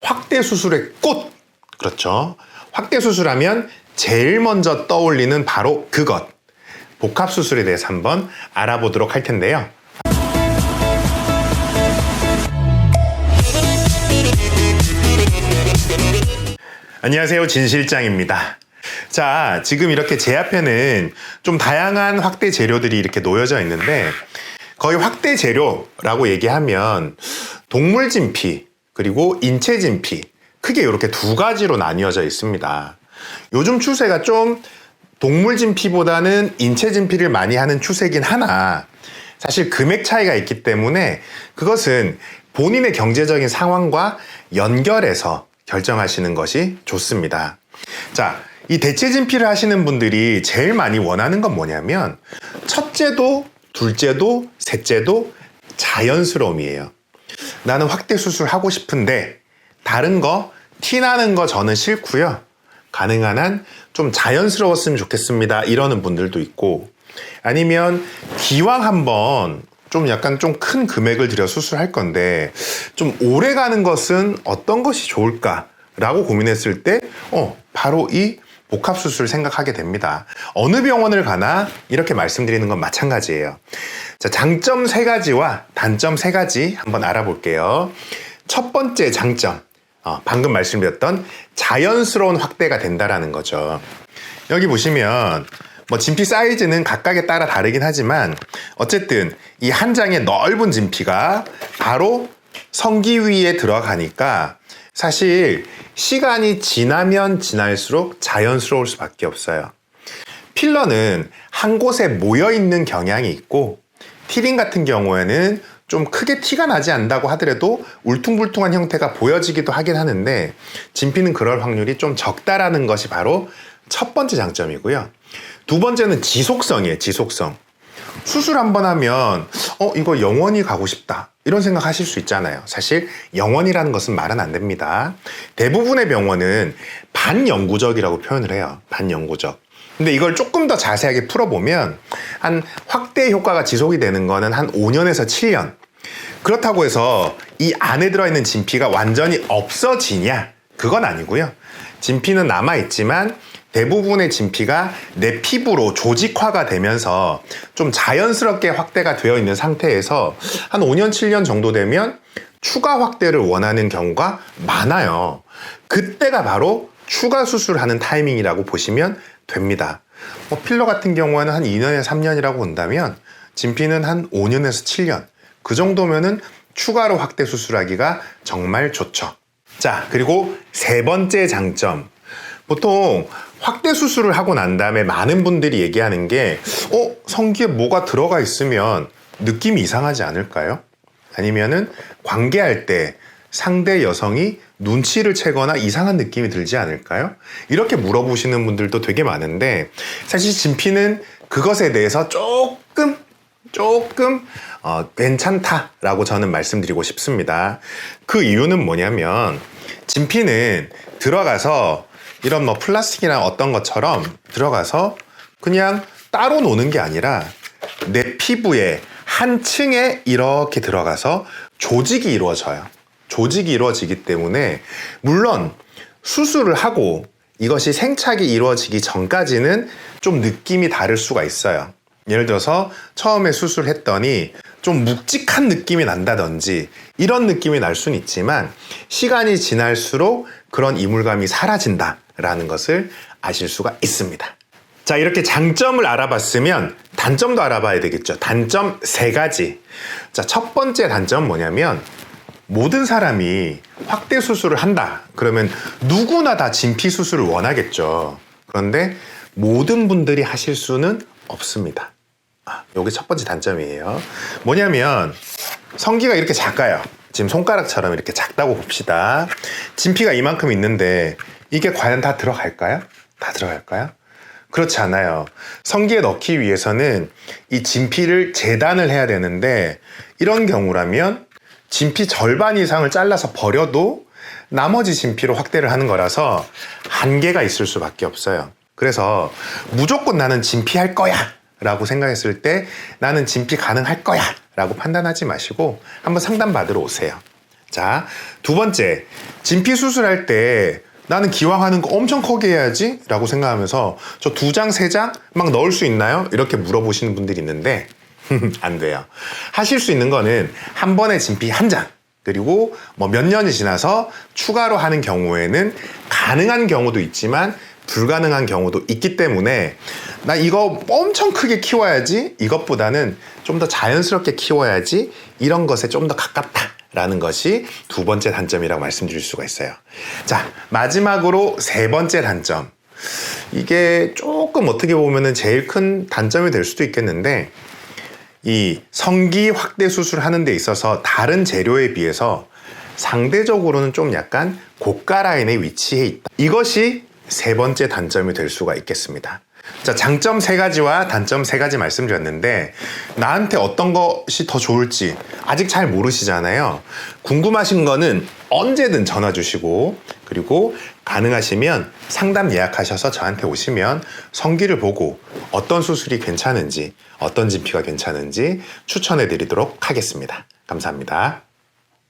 확대 수술의 꽃! 그렇죠. 확대 수술하면 제일 먼저 떠올리는 바로 그것. 복합 수술에 대해서 한번 알아보도록 할 텐데요. 안녕하세요. 진 실장입니다. 자, 지금 이렇게 제 앞에는 좀 다양한 확대 재료들이 이렇게 놓여져 있는데, 거의 확대 재료라고 얘기하면 동물 진피 그리고 인체 진피, 크게 이렇게 두 가지로 나뉘어져 있습니다. 요즘 추세가 좀 동물 진피보다는 인체 진피를 많이 하는 추세긴 하나, 사실 금액 차이가 있기 때문에 그것은 본인의 경제적인 상황과 연결해서 결정하시는 것이 좋습니다. 자, 이 대체 진피를 하시는 분들이 제일 많이 원하는 건 뭐냐면, 첫째도 둘째도 셋째도 자연스러움이에요. 나는 확대 수술 하고 싶은데 다른 거 티나는 거 저는 싫고요, 가능한 한 좀 자연스러웠으면 좋겠습니다, 이러는 분들도 있고, 아니면 기왕 한번 좀 약간 좀 큰 금액을 들여 수술할 건데 좀 오래 가는 것은 어떤 것이 좋을까라고 고민했을 때 바로 이 복합수술 생각하게 됩니다. 어느 병원을 가나 이렇게 말씀드리는 건 마찬가지예요. 자, 장점 3가지와 단점 3가지 한번 알아볼게요. 첫 번째 장점, 방금 말씀드렸던 자연스러운 확대가 된다라는 거죠. 여기 보시면 진피 사이즈는 각각에 따라 다르긴 하지만 어쨌든 이 한 장의 넓은 진피가 바로 성기 위에 들어가니까 사실 시간이 지나면 지날수록 자연스러울 수밖에 없어요. 필러는 한 곳에 모여있는 경향이 있고, 티링 같은 경우에는 좀 크게 티가 나지 않는다고 하더라도 울퉁불퉁한 형태가 보여지기도 하긴 하는데, 진피는 그럴 확률이 좀 적다라는 것이 바로 첫 번째 장점이고요. 두 번째는 지속성이에요. 지속성. 수술 한번 하면 이거 영원히 가고 싶다, 이런 생각 하실 수 있잖아요. 사실 영원이라는 것은 말은 안 됩니다. 대부분의 병원은 반영구적이라고 표현을 해요. 반영구적. 근데 이걸 조금 더 자세하게 풀어보면 한 확대 효과가 지속이 되는 거는 한 5년에서 7년. 그렇다고 해서 이 안에 들어있는 진피가 완전히 없어지냐? 그건 아니고요. 진피는 남아있지만 대부분의 진피가 내 피부로 조직화가 되면서 좀 자연스럽게 확대가 되어 있는 상태에서 한 5년, 7년 정도 되면 추가 확대를 원하는 경우가 많아요. 그때가 바로 추가 수술하는 타이밍이라고 보시면 됩니다. 필러 같은 경우에는 한 2년에서 3년이라고 본다면 진피는 한 5년에서 7년, 그 정도면은 추가로 확대 수술하기가 정말 좋죠. 자, 그리고 세 번째 장점. 보통 확대 수술을 하고 난 다음에 많은 분들이 얘기하는 게 성기에 뭐가 들어가 있으면 느낌이 이상하지 않을까요? 아니면은 관계할 때 상대 여성이 눈치를 채거나 이상한 느낌이 들지 않을까요? 이렇게 물어보시는 분들도 되게 많은데, 사실 진피는 그것에 대해서 조금 괜찮다라고 저는 말씀드리고 싶습니다. 그 이유는 뭐냐면, 진피는 들어가서 이런 플라스틱이나 어떤 것처럼 들어가서 그냥 따로 노는 게 아니라 내 피부에 한 층에 이렇게 들어가서 조직이 이루어져요. 조직이 이루어지기 때문에 물론 수술을 하고 이것이 생착이 이루어지기 전까지는 좀 느낌이 다를 수가 있어요. 예를 들어서 처음에 수술했더니 좀 묵직한 느낌이 난다든지 이런 느낌이 날 수는 있지만, 시간이 지날수록 그런 이물감이 사라진다라는 것을 아실 수가 있습니다. 자, 이렇게 장점을 알아봤으면 단점도 알아봐야 되겠죠. 단점 3가지. 자, 첫 번째 단점은 뭐냐면, 모든 사람이 확대 수술을 한다 그러면 누구나 다 진피 수술을 원하겠죠. 그런데 모든 분들이 하실 수는 없습니다. 요게 첫 번째 단점이에요. 뭐냐면, 성기가 이렇게 작아요. 지금 손가락처럼 이렇게 작다고 봅시다. 진피가 이만큼 있는데 이게 과연 다 들어갈까요? 다 들어갈까요? 그렇지 않아요. 성기에 넣기 위해서는 이 진피를 재단을 해야 되는데, 이런 경우라면 진피 절반 이상을 잘라서 버려도 나머지 진피로 확대를 하는 거라서 한계가 있을 수밖에 없어요. 그래서 무조건 나는 진피 할 거야 라고 생각했을 때 나는 진피 가능할 거야 라고 판단하지 마시고 한번 상담 받으러 오세요. 자, 두 번째, 진피 수술할 때 나는 기왕 하는 거 엄청 크게 해야지 라고 생각하면서 저 2장, 3장 막 넣을 수 있나요? 이렇게 물어보시는 분들이 있는데 안 돼요. 하실 수 있는 거는 한 번에 진피 1장, 그리고 뭐 몇 년이 지나서 추가로 하는 경우에는 가능한 경우도 있지만 불가능한 경우도 있기 때문에 나 이거 엄청 크게 키워야지, 이것보다는 좀 더 자연스럽게 키워야지, 이런 것에 좀 더 가깝다라는 것이 두 번째 단점이라고 말씀드릴 수가 있어요. 자, 마지막으로 세 번째 단점. 이게 조금 어떻게 보면은 제일 큰 단점이 될 수도 있겠는데, 이 성기 확대 수술하는 데 있어서 다른 재료에 비해서 상대적으로는 좀 약간 고가 라인에 위치해 있다. 이것이 세 번째 단점이 될 수가 있겠습니다. 자, 장점 3가지와 단점 3가지 말씀드렸는데, 나한테 어떤 것이 더 좋을지 아직 잘 모르시잖아요. 궁금하신 거는 언제든 전화 주시고, 그리고 가능하시면 상담 예약하셔서 저한테 오시면 성기를 보고 어떤 수술이 괜찮은지, 어떤 진피가 괜찮은지 추천해 드리도록 하겠습니다. 감사합니다.